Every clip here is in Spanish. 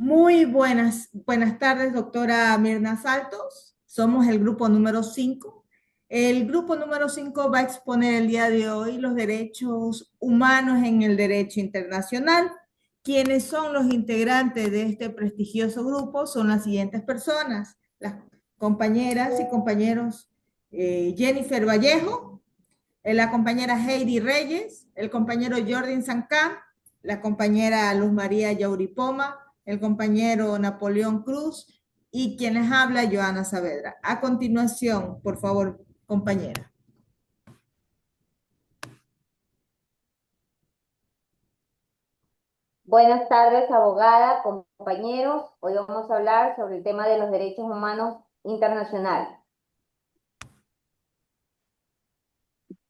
Muy buenas tardes, doctora Mirna Saltos. Somos el grupo número 5. El grupo número 5 va a exponer el día de hoy los derechos humanos en el derecho internacional. Quienes son los integrantes de este prestigioso grupo son las siguientes personas, las compañeras y compañeros Jennifer Vallejo, la compañera Heidi Reyes, el compañero Jordan Sancán, la compañera Luz María Yauripoma, el compañero Napoleón Cruz y quienes habla Joana Saavedra. A continuación, por favor, compañera. Buenas tardes, abogada, compañeros. Hoy vamos a hablar sobre el tema de los derechos humanos internacionales.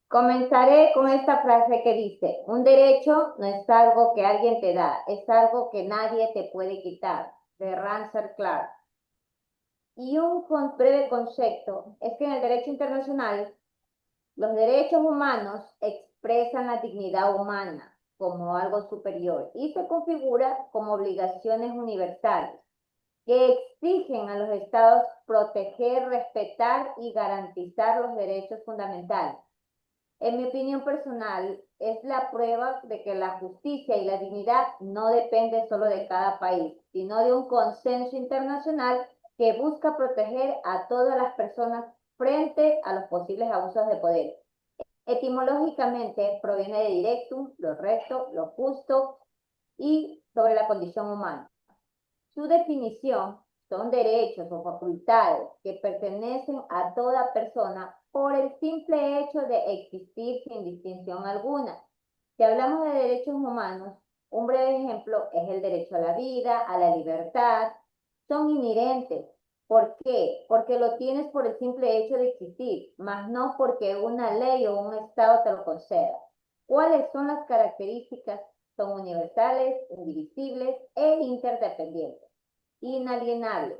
Comenzaré con esta frase que dice, un derecho no es algo que alguien te da, es algo que nadie te puede quitar, de Rancer Clark. Y un breve concepto es que en el derecho internacional los derechos humanos expresan la dignidad humana como algo superior y se configura como obligaciones universales que exigen a los estados proteger, respetar y garantizar los derechos fundamentales. En mi opinión personal, es la prueba de que la justicia y la dignidad no dependen solo de cada país, sino de un consenso internacional que busca proteger a todas las personas frente a los posibles abusos de poder. Etimológicamente proviene de directum, lo recto, lo justo y sobre la condición humana. Su definición son derechos o facultades que pertenecen a toda persona por el simple hecho de existir sin distinción alguna. Si hablamos de derechos humanos, un breve ejemplo es el derecho a la vida, a la libertad. Son inherentes. ¿Por qué? Porque lo tienes por el simple hecho de existir, más no porque una ley o un Estado te lo conceda. ¿Cuáles son las características? Son universales, indivisibles e interdependientes. Inalienables.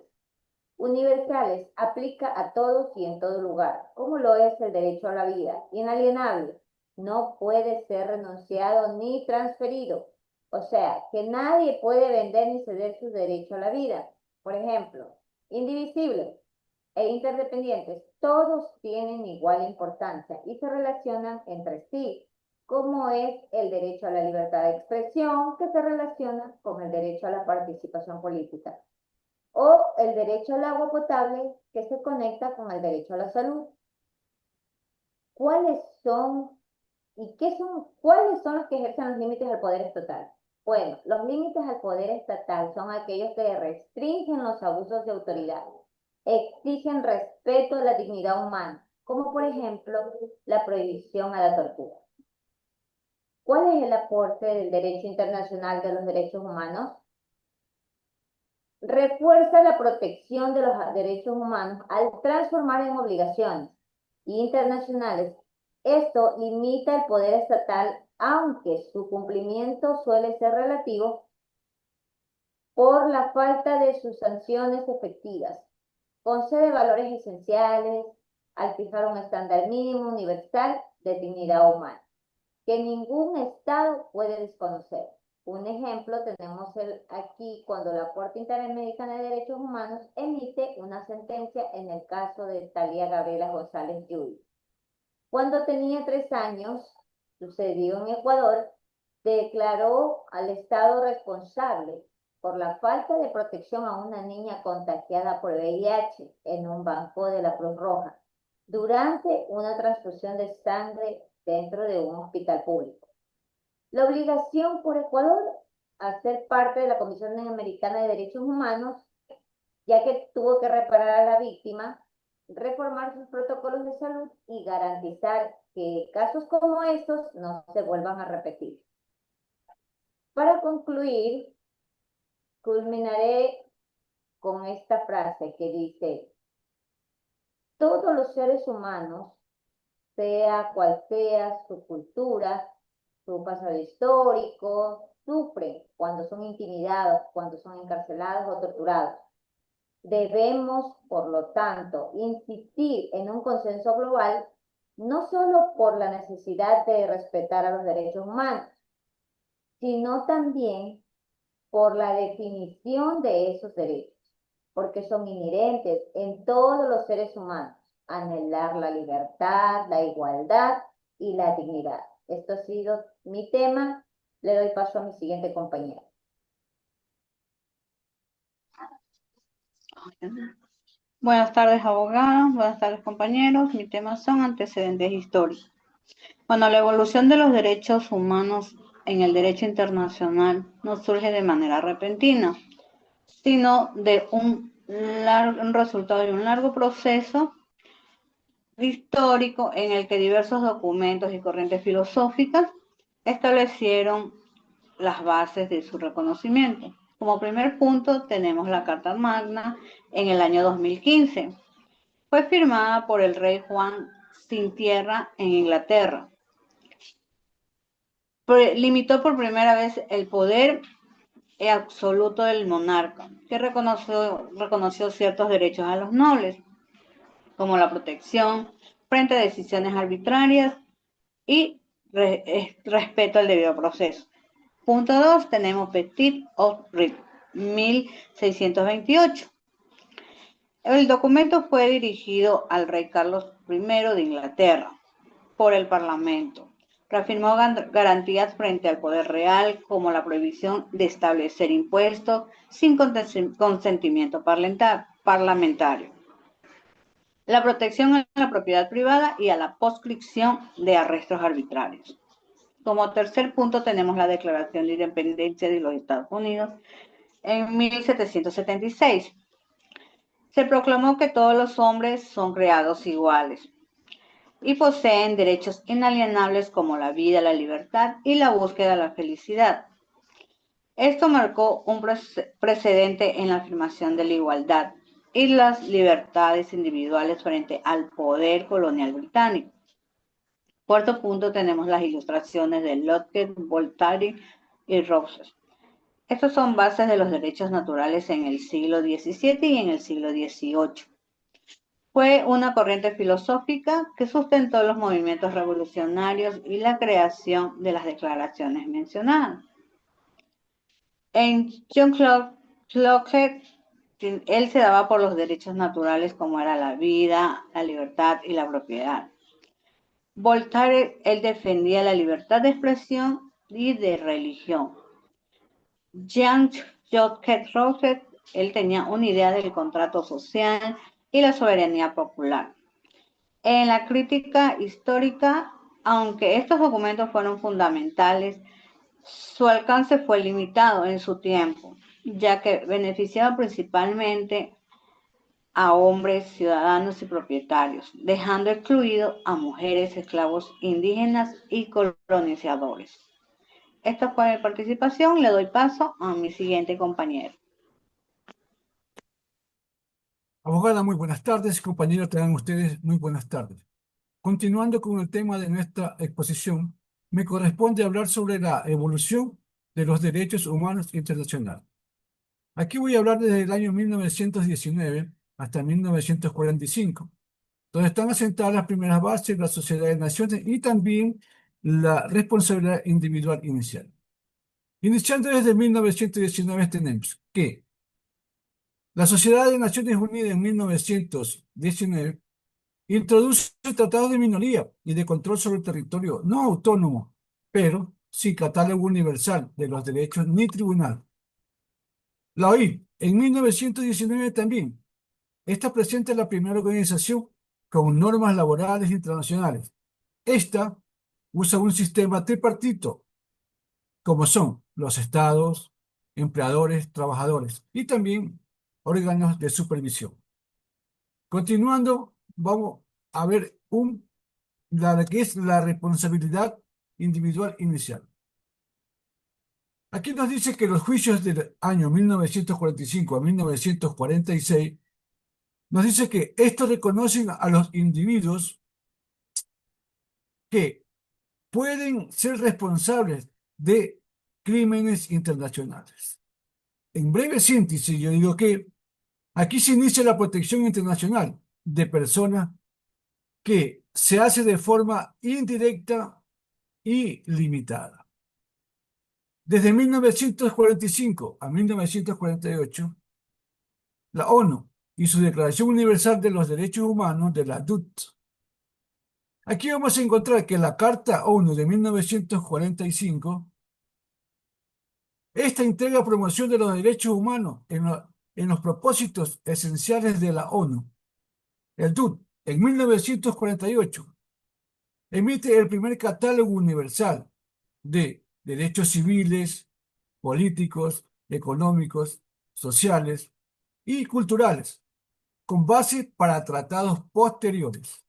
Universales, aplica a todos y en todo lugar, como lo es el derecho a la vida. Inalienable, no puede ser renunciado ni transferido. O sea, que nadie puede vender ni ceder su derecho a la vida. Por ejemplo, indivisibles e interdependientes, todos tienen igual importancia y se relacionan entre sí, como es el derecho a la libertad de expresión, que se relaciona con el derecho a la participación política, o el derecho al agua potable, que se conecta con el derecho a la salud. ¿Cuáles son cuáles son los que ejercen los límites del poder estatal? Bueno, los límites al poder estatal son aquellos que restringen los abusos de autoridad, exigen respeto a la dignidad humana, como por ejemplo la prohibición a la tortura. ¿Cuál es el aporte del derecho internacional de los derechos humanos? Refuerza la protección de los derechos humanos al transformar en obligaciones internacionales. Esto limita el poder estatal, aunque su cumplimiento suele ser relativo por la falta de sus sanciones efectivas. Concede valores esenciales al fijar un estándar mínimo universal de dignidad humana que ningún Estado puede desconocer. Un ejemplo tenemos aquí cuando la Corte Interamericana de Derechos Humanos emite una sentencia en el caso de Talía Gabriela González Yui. Cuando tenía 3 años, sucedió en Ecuador, declaró al Estado responsable por la falta de protección a una niña contagiada por VIH en un banco de la Cruz Roja durante una transfusión de sangre dentro de un hospital público. La obligación por Ecuador a ser parte de la Comisión Americana de Derechos Humanos, ya que tuvo que reparar a la víctima, reformar sus protocolos de salud y garantizar que casos como estos no se vuelvan a repetir. Para concluir, culminaré con esta frase que dice, todos los seres humanos, sea cual sea su cultura, su pasado histórico, sufren cuando son intimidados, cuando son encarcelados o torturados. Debemos, por lo tanto, insistir en un consenso global, no solo por la necesidad de respetar a los derechos humanos, sino también por la definición de esos derechos, porque son inherentes en todos los seres humanos, anhelar la libertad, la igualdad y la dignidad. Esto ha sido mi tema. Le doy paso a mi siguiente compañera. Buenas tardes, abogadas. Buenas tardes, compañeros. Mi tema son antecedentes históricos. Bueno, la evolución de los derechos humanos en el derecho internacional no surge de manera repentina, sino de un resultado de un largo proceso histórico en el que diversos documentos y corrientes filosóficas establecieron las bases de su reconocimiento. Como primer punto tenemos la Carta Magna en el año 2015. Fue firmada por el rey Juan sin Tierra en Inglaterra. Limitó por primera vez el poder absoluto del monarca, que reconoció ciertos derechos a los nobles, como la protección frente a decisiones arbitrarias y respeto al debido proceso. Punto 2, tenemos Petit of Rip, 1628. El documento fue dirigido al rey Carlos I de Inglaterra por el Parlamento. Reafirmó garantías frente al poder real, como la prohibición de establecer impuestos sin consentimiento parlamentario, la protección a la propiedad privada y a la proscripción de arrestos arbitrarios. Como tercer punto tenemos la Declaración de Independencia de los Estados Unidos en 1776. Se proclamó que todos los hombres son creados iguales y poseen derechos inalienables como la vida, la libertad y la búsqueda de la felicidad. Esto marcó un precedente en la afirmación de la igualdad y las libertades individuales frente al poder colonial británico. Cuarto punto tenemos las ilustraciones de Locke, Voltaire y Rousseau. Estos son bases de los derechos naturales en el siglo XVII y en el siglo XVIII. Fue una corriente filosófica que sustentó los movimientos revolucionarios y la creación de las declaraciones mencionadas. En John Locke, él se daba por los derechos naturales como era la vida, la libertad y la propiedad. Voltaire, él defendía la libertad de expresión y de religión. Jean-Jacques Rousseau, él tenía una idea del contrato social y la soberanía popular. En la crítica histórica, aunque estos documentos fueron fundamentales, su alcance fue limitado en su tiempo, ya que beneficiaba principalmente a hombres, ciudadanos y propietarios, dejando excluido a mujeres, esclavos indígenas y colonizadores. Esta fue mi participación. Le doy paso a mi siguiente compañero. Abogada, muy buenas tardes. Compañeros, tengan ustedes muy buenas tardes. Continuando con el tema de nuestra exposición, me corresponde hablar sobre la evolución de los derechos humanos internacionales. Aquí voy a hablar desde el año 1919 hasta 1945, donde están asentadas las primeras bases de la Sociedad de Naciones y también la responsabilidad individual inicial. Iniciando desde 1919 tenemos que la Sociedad de Naciones Unidas en 1919 introduce el Tratado de Minoría y de Control sobre el Territorio no autónomo, pero sin catálogo universal de los derechos ni tribunal. La OIT en 1919 también. Esta presenta la primera organización con normas laborales internacionales. Esta usa un sistema tripartito, como son los estados, empleadores, trabajadores y también órganos de supervisión. Continuando, vamos a ver la que es la responsabilidad individual inicial. Aquí nos dice que los juicios del año 1945 a 1946 nos dice que estos reconocen a los individuos que pueden ser responsables de crímenes internacionales. En breve síntesis, yo digo que aquí se inicia la protección internacional de personas que se hace de forma indirecta y limitada. Desde 1945 a 1948, la ONU y su Declaración Universal de los Derechos Humanos de la DUT. Aquí vamos a encontrar que la Carta ONU de 1945, esta integra promoción de los derechos humanos en los propósitos esenciales de la ONU. El DUT, en 1948, emite el primer catálogo universal de derechos civiles, políticos, económicos, sociales y culturales, con base para tratados posteriores.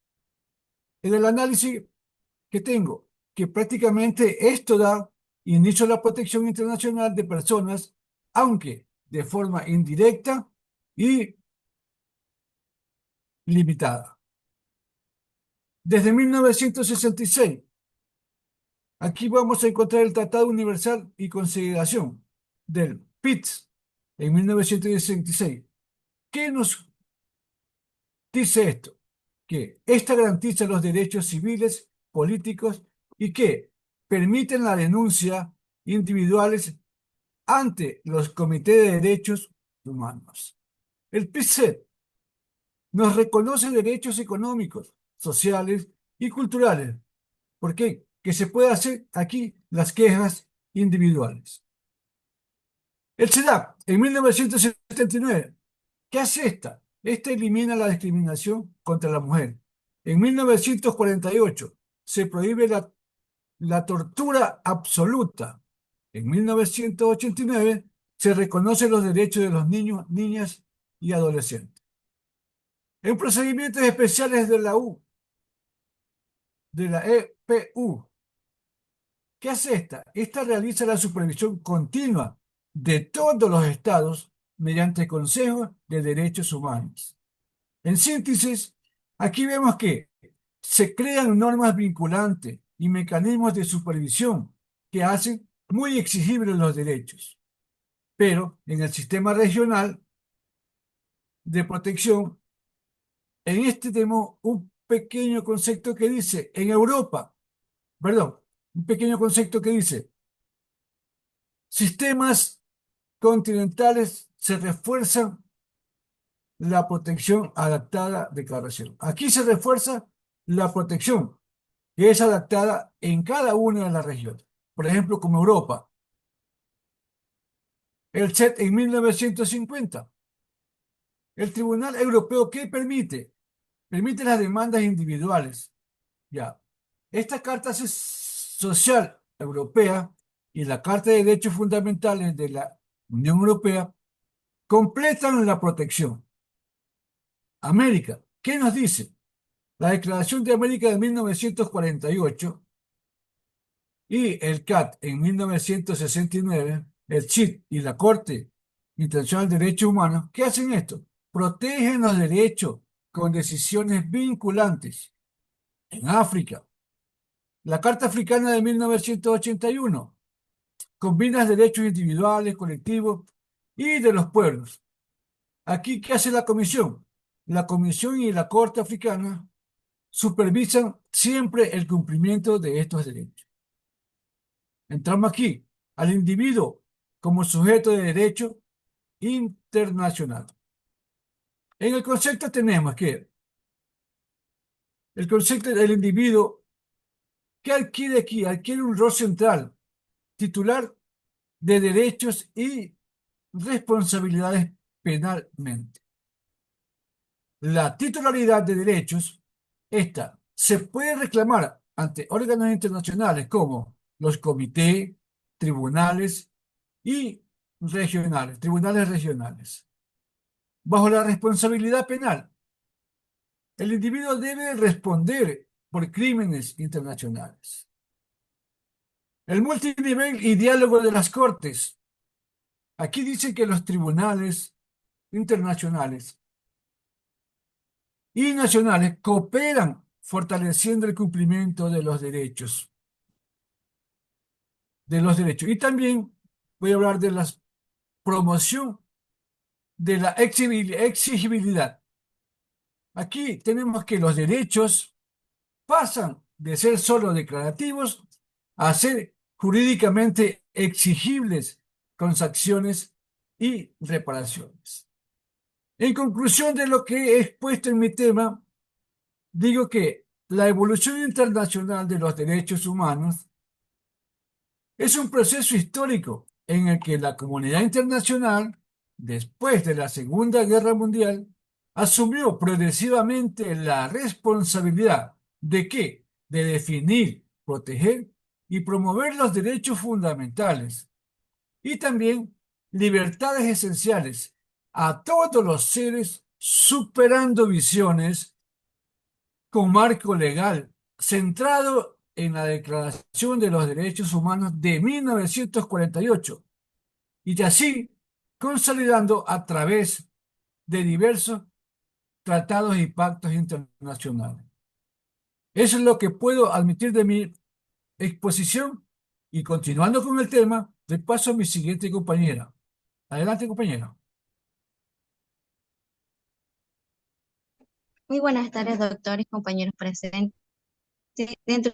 En el análisis que tengo, que prácticamente esto da inicio a la protección internacional de personas, aunque de forma indirecta y limitada. Desde 1966, aquí vamos a encontrar el Tratado Universal y Consideración del PITS en 1966. ¿Qué nos dice esto? Que esta garantiza los derechos civiles, políticos y que permiten la denuncia individuales ante los comités de derechos humanos. El PITSET nos reconoce derechos económicos, sociales y culturales. ¿Por qué? Que se puede hacer aquí las quejas individuales. El CEDAW, en 1979, ¿qué hace esta? Esta elimina la discriminación contra la mujer. En 1948 se prohíbe la tortura absoluta. En 1989 se reconocen los derechos de los niños, niñas y adolescentes. En procedimientos especiales de la EPU, ¿qué hace esta? Esta realiza la supervisión continua de todos los estados mediante consejos de derechos humanos. En síntesis, aquí vemos que se crean normas vinculantes y mecanismos de supervisión que hacen muy exigibles los derechos. Pero en el sistema regional de protección, en este tenemos un pequeño concepto que dice, en Europa, perdón, un pequeño concepto que dice, sistemas continentales se refuerzan la protección adaptada de cada región. Aquí se refuerza la protección que es adaptada en cada una de las regiones. Por ejemplo, como Europa. El CET en 1950. El Tribunal Europeo, ¿qué permite? Permite las demandas individuales. Ya. Esta Carta Social Europea y la Carta de Derechos Fundamentales de la Unión Europea completan la protección. América, ¿qué nos dice? La Declaración de América de 1948 y el CAT en 1969, el CIT y la Corte Internacional de Derechos Humanos, ¿qué hacen esto? Protegen los derechos con decisiones vinculantes. En África, la Carta Africana de 1981 combina derechos individuales, colectivos y de los pueblos. Aquí, ¿qué hace la Comisión? La Comisión y la Corte Africana supervisan siempre el cumplimiento de estos derechos. Entramos aquí al individuo como sujeto de derecho internacional. En el concepto tenemos que el concepto del individuo que adquiere aquí, adquiere un rol central, titular de derechos y responsabilidades penalmente. La titularidad de derechos, esta se puede reclamar ante órganos internacionales como los comités, tribunales y tribunales regionales. Bajo la responsabilidad penal, el individuo debe responder por crímenes internacionales. El multinivel y diálogo de las cortes. Aquí dice que los tribunales internacionales y nacionales cooperan fortaleciendo el cumplimiento de los derechos. Y también voy a hablar de la promoción de la exigibilidad. Aquí tenemos que los derechos pasan de ser solo declarativos a ser jurídicamente exigibles con sanciones y reparaciones. En conclusión de lo que he expuesto en mi tema, digo que la evolución internacional de los derechos humanos es un proceso histórico en el que la comunidad internacional, después de la Segunda Guerra Mundial, asumió progresivamente la responsabilidad ¿de qué? De definir, proteger y promover los derechos fundamentales y también libertades esenciales a todos los seres, superando visiones con marco legal centrado en la Declaración de los Derechos Humanos de 1948 y así consolidando a través de diversos tratados y pactos internacionales. Eso es lo que puedo admitir de mi exposición y continuando con el tema, le paso a mi siguiente compañera. Adelante, compañera. Muy buenas tardes, doctores, compañeros presentes. Dentro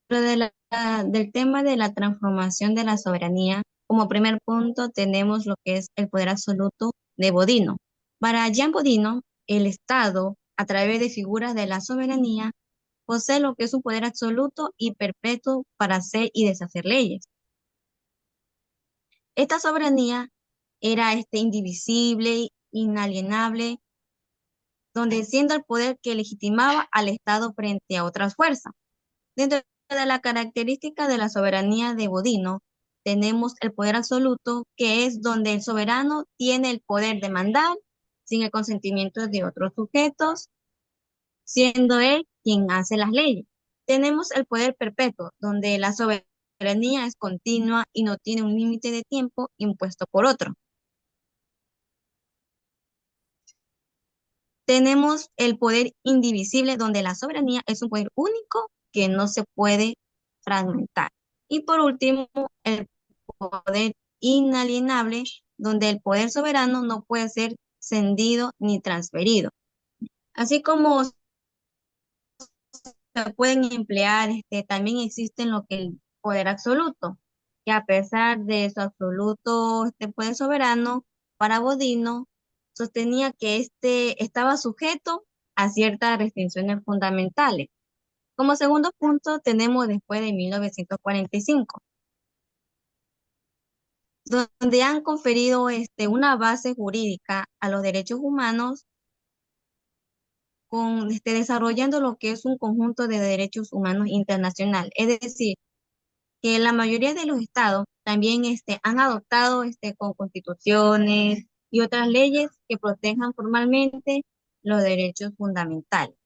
del tema de la transformación de la soberanía, como primer punto tenemos lo que es el poder absoluto de Bodino. Para Jean Bodino, el Estado, a través de figuras de la soberanía, posee lo que es un poder absoluto y perpetuo para hacer y deshacer leyes. Esta soberanía era indivisible, inalienable, donde siendo el poder que legitimaba al Estado frente a otras fuerzas. Dentro de la característica de la soberanía de Bodino, tenemos el poder absoluto, que es donde el soberano tiene el poder de mandar sin el consentimiento de otros sujetos, siendo él quien hace las leyes. Tenemos el poder perpetuo, donde la soberanía es continua y no tiene un límite de tiempo impuesto por otro. Tenemos el poder indivisible, donde la soberanía es un poder único que no se puede fragmentar. Y por último, el poder inalienable, donde el poder soberano no puede ser cedido ni transferido. Así como se pueden emplear, también existen lo que el poder absoluto, que a pesar de su absoluto poder soberano, para Bodino sostenía que estaba sujeto a ciertas restricciones fundamentales. Como segundo punto tenemos después de 1945, donde han conferido una base jurídica a los derechos humanos desarrollando lo que es un conjunto de derechos humanos internacional. Es decir, que la mayoría de los estados también han adoptado con constituciones y otras leyes que protejan formalmente los derechos fundamentales.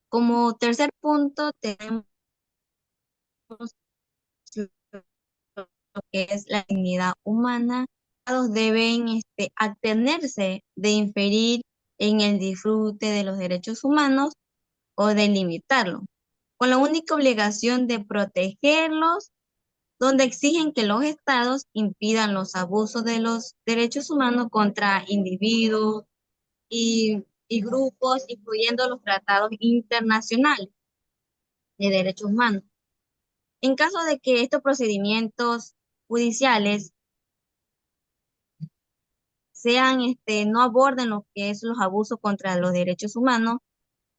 Como tercer punto tenemos lo que es la dignidad humana. Los estados deben abstenerse de inferir en el disfrute de los derechos humanos o de limitarlos, con la única obligación de protegerlos, donde exigen que los estados impidan los abusos de los derechos humanos contra individuos y grupos, incluyendo los tratados internacionales de derechos humanos. En caso de que estos procedimientos judiciales no aborden lo que es los abusos contra los derechos humanos,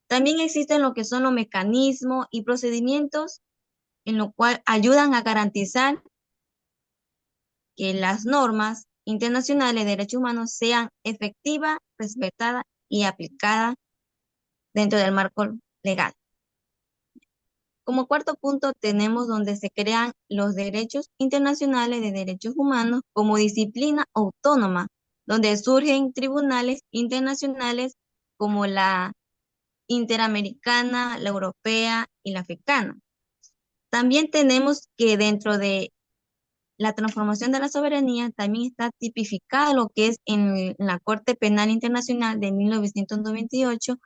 también existen lo que son los mecanismos y procedimientos en lo cual ayudan a garantizar que las normas internacionales de derechos humanos sean efectivas, respetadas y aplicadas dentro del marco legal. Como cuarto punto tenemos donde se crean los derechos internacionales de derechos humanos como disciplina autónoma, donde surgen tribunales internacionales como la interamericana, la europea y la africana. También tenemos que dentro de la transformación de la soberanía también está tipificada lo que es en la Corte Penal Internacional de 1998,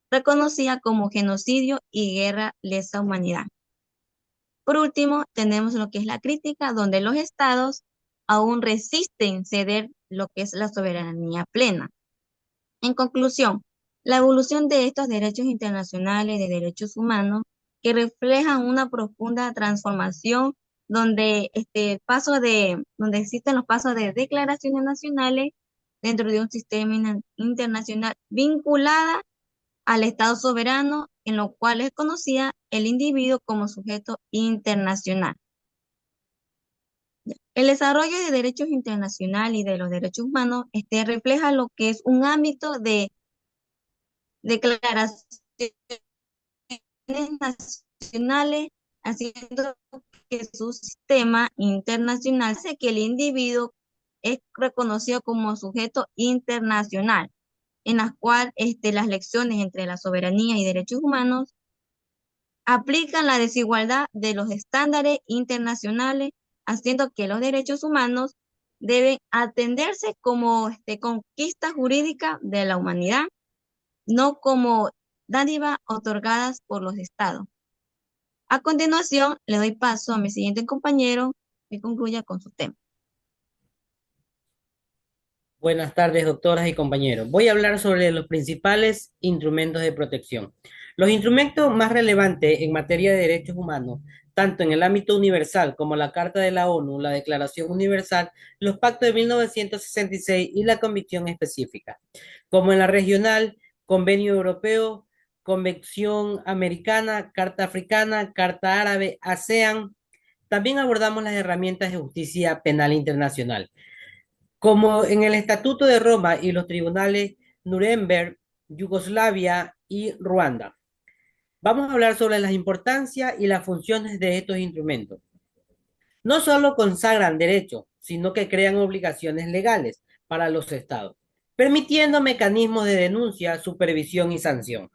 reconocida como genocidio y guerra lesa humanidad. Por último, tenemos lo que es la crítica, donde los estados aún resisten ceder lo que es la soberanía plena. En conclusión, la evolución de estos derechos internacionales de derechos humanos que reflejan una profunda transformación donde donde existen los pasos de declaraciones nacionales dentro de un sistema internacional vinculada al Estado soberano, en lo cual es conocida el individuo como sujeto internacional. El desarrollo de derechos internacionales y de los derechos humanos refleja lo que es un ámbito de declaraciones nacionales, haciendo que su sistema internacional hace que el individuo es reconocido como sujeto internacional, en las cuales las lecciones entre la soberanía y derechos humanos aplican la desigualdad de los estándares internacionales, haciendo que los derechos humanos deben atenderse como conquista jurídica de la humanidad, no como dádivas otorgadas por los estados. A continuación, le doy paso a mi siguiente compañero que concluya con su tema. Buenas tardes, doctoras y compañeros. Voy a hablar sobre los principales instrumentos de protección. Los instrumentos más relevantes en materia de derechos humanos, tanto en el ámbito universal como la Carta de la ONU, la Declaración Universal, los pactos de 1966 y la Convención Específica, como en la regional, Convenio Europeo, Convención Americana, Carta Africana, Carta Árabe, ASEAN. También abordamos las herramientas de justicia penal internacional, como en el Estatuto de Roma y los tribunales Nuremberg, Yugoslavia y Ruanda. Vamos a hablar sobre las importancias y las funciones de estos instrumentos. No solo consagran derechos, sino que crean obligaciones legales para los estados, permitiendo mecanismos de denuncia, supervisión y sanción.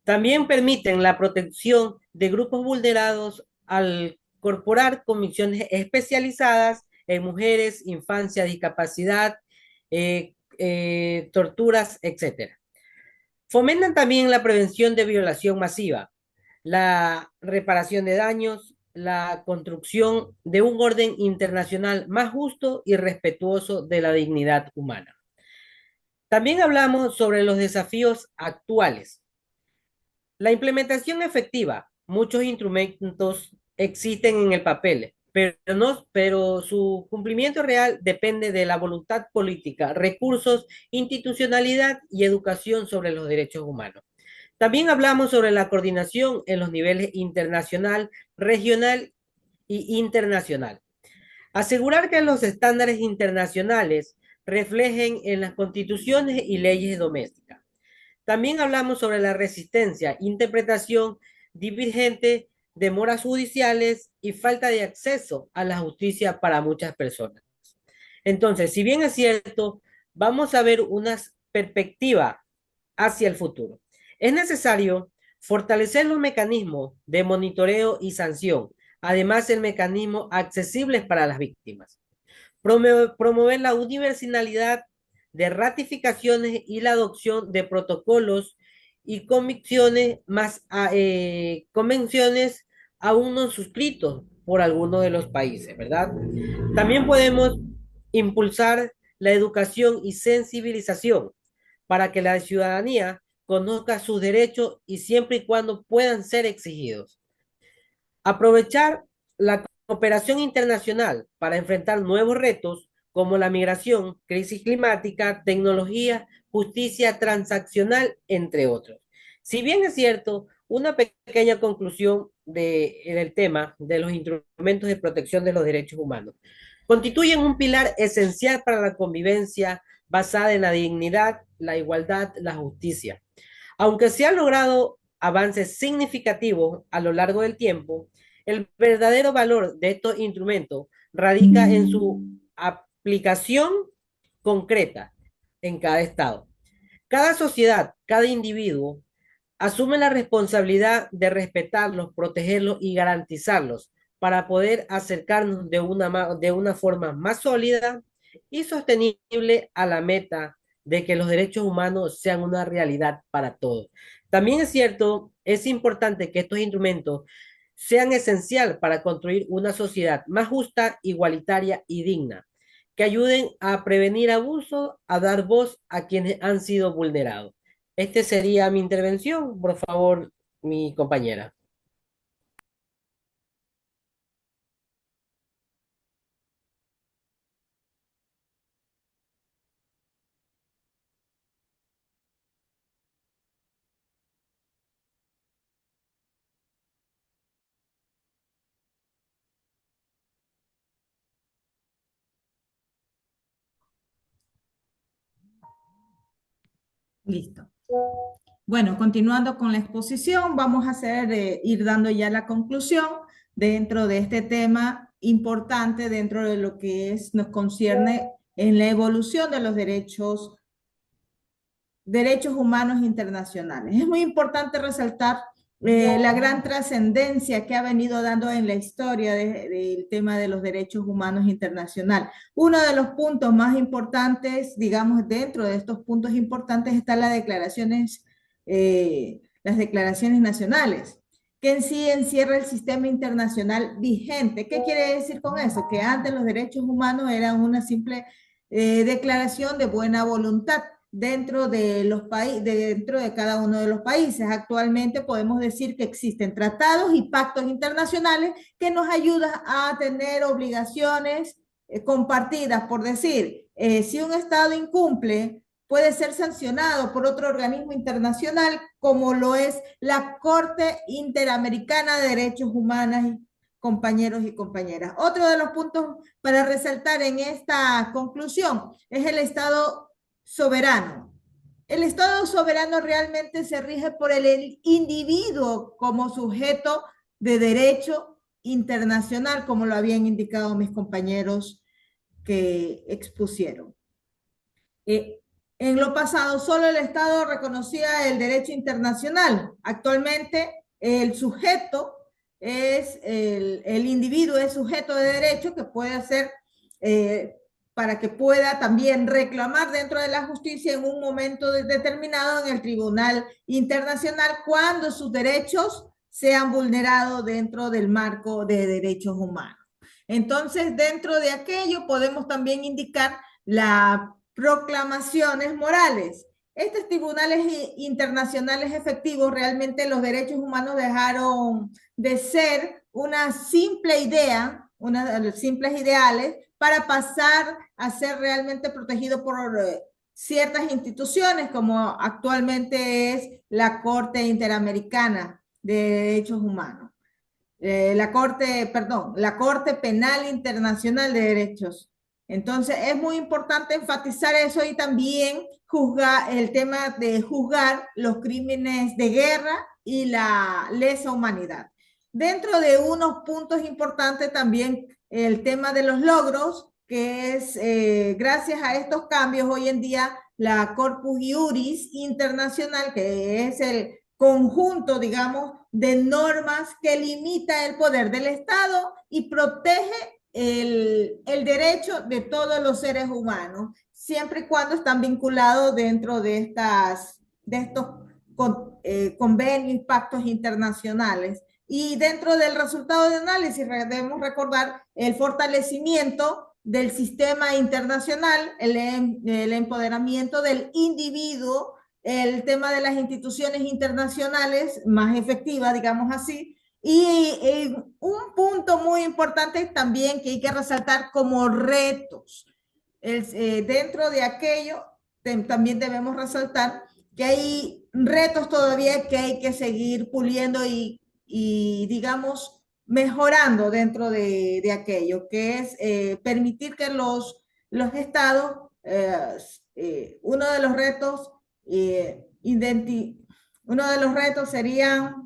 También permiten la protección de grupos vulnerados al incorporar comisiones especializadas en mujeres, infancia, discapacidad, torturas, etc. Fomentan también la prevención de violación masiva, la reparación de daños, la construcción de un orden internacional más justo y respetuoso de la dignidad humana. También hablamos sobre los desafíos actuales. La implementación efectiva, muchos instrumentos existen en el papel, pero su cumplimiento real depende de la voluntad política, recursos, institucionalidad y educación sobre los derechos humanos. También hablamos sobre la coordinación en los niveles internacional, regional y internacional. Asegurar que los estándares internacionales reflejen en las constituciones y leyes domésticas. También hablamos sobre la resistencia, interpretación divergente, demoras judiciales y falta de acceso a la justicia para muchas personas. Entonces, si bien es cierto, vamos a ver una perspectiva hacia el futuro. Es necesario fortalecer los mecanismos de monitoreo y sanción, además el mecanismo accesibles para las víctimas. Promover la universalidad de ratificaciones y la adopción de protocolos y convenciones aún no suscritos por algunos de los países, ¿verdad? También podemos impulsar la educación y sensibilización para que la ciudadanía conozca sus derechos y siempre y cuando puedan ser exigidos. Aprovechar la cooperación internacional para enfrentar nuevos retos como la migración, crisis climática, tecnología, justicia transaccional, entre otros. Si bien es cierto, una pequeña conclusión del tema de los instrumentos de protección de los derechos humanos constituyen un pilar esencial para la convivencia basada en la dignidad, la igualdad, la justicia. Aunque se han logrado avances significativos a lo largo del tiempo, el verdadero valor de estos instrumentos radica en su aplicación concreta en cada estado. Cada sociedad, cada individuo asume la responsabilidad de respetarlos, protegerlos y garantizarlos para poder acercarnos de una forma más sólida y sostenible a la meta de que los derechos humanos sean una realidad para todos. También es cierto, es importante que estos instrumentos sean esencial para construir una sociedad más justa, igualitaria y digna, que ayuden a prevenir abusos, a dar voz a quienes han sido vulnerados. Este sería mi intervención. Por favor, mi compañera. Listo. Bueno, continuando con la exposición, vamos a ir dando ya la conclusión dentro de este tema importante dentro de lo que nos concierne en la evolución de los derechos humanos internacionales. Es muy importante resaltar la gran trascendencia que ha venido dando en la historia del tema de los derechos humanos internacional. Uno de los puntos más importantes, digamos, dentro de estos puntos importantes están las declaraciones nacionales, que en sí encierra el sistema internacional vigente. ¿Qué quiere decir con eso? Que antes los derechos humanos eran una simple declaración de buena voluntad dentro de los países, dentro de cada uno de los países. Actualmente podemos decir que existen tratados y pactos internacionales que nos ayudan a tener obligaciones compartidas. Por decir, si un Estado incumple, puede ser sancionado por otro organismo internacional, como lo es la Corte Interamericana de Derechos Humanos, compañeros y compañeras. Otro de los puntos para resaltar en esta conclusión es el Estado soberano. El Estado soberano realmente se rige por el individuo como sujeto de derecho internacional, como lo habían indicado mis compañeros que expusieron. En lo pasado, solo el Estado reconocía el derecho internacional. Actualmente, el sujeto el individuo es sujeto de derecho que puede hacer para que pueda también reclamar dentro de la justicia en un momento determinado en el Tribunal Internacional cuando sus derechos sean vulnerados dentro del marco de derechos humanos. Entonces, dentro de aquello podemos también indicar las proclamaciones morales. Estos tribunales internacionales efectivos, realmente los derechos humanos dejaron de ser una simple idea, simples ideales, para pasar a ser realmente protegidos por ciertas instituciones, como actualmente es la Corte Interamericana de Derechos Humanos. La Corte Penal Internacional de Derechos. Entonces, es muy importante enfatizar eso y también el tema de juzgar los crímenes de guerra y la lesa humanidad. Dentro de unos puntos importantes también el tema de los logros, que es gracias a estos cambios hoy en día la Corpus Juris Internacional, que es el conjunto, digamos, de normas que limita el poder del Estado y protege el derecho de todos los seres humanos, siempre y cuando están vinculados dentro de estos convenios y pactos internacionales. Y dentro del resultado de análisis debemos recordar el fortalecimiento del sistema internacional, el empoderamiento del individuo, el tema de las instituciones internacionales más efectivas, digamos así, y un punto muy importante también que hay que resaltar como retos. Dentro de aquello también debemos resaltar que hay retos todavía que hay que seguir puliendo y digamos, mejorando dentro de aquello, que es permitir que los estados, uno de los retos uno de los retos sería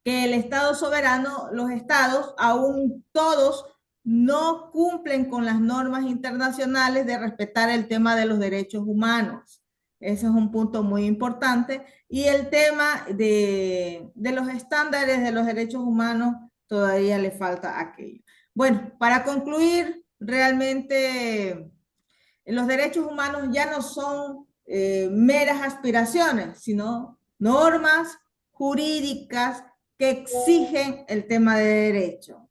que el Estado soberano, los estados, aún todos no cumplen con las normas internacionales de respetar el tema de los derechos humanos. Ese es un punto muy importante. Y el tema de los estándares de los derechos humanos, todavía le falta aquello. Bueno, para concluir, realmente los derechos humanos ya no son meras aspiraciones, sino normas jurídicas que exigen el tema de derecho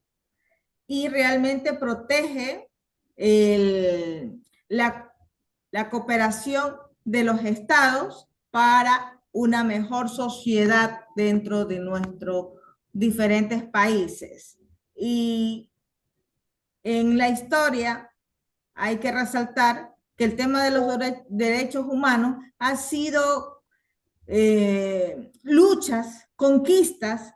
y realmente protege la cooperación de los estados para una mejor sociedad dentro de nuestros diferentes países. Y en la historia hay que resaltar que el tema de los derechos humanos ha sido luchas, conquistas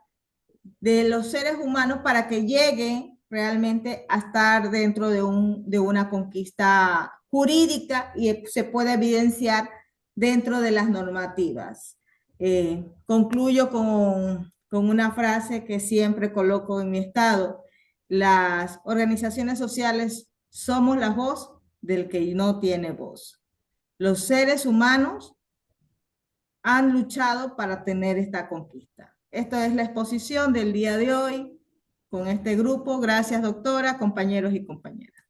de los seres humanos para que lleguen realmente a estar dentro de una conquista jurídica y se puede evidenciar dentro de las normativas. Concluyo con una frase que siempre coloco en mi estado. Las organizaciones sociales somos la voz del que no tiene voz. Los seres humanos han luchado para tener esta conquista. Esta es la exposición del día de hoy con este grupo. Gracias, doctora, compañeros y compañeras.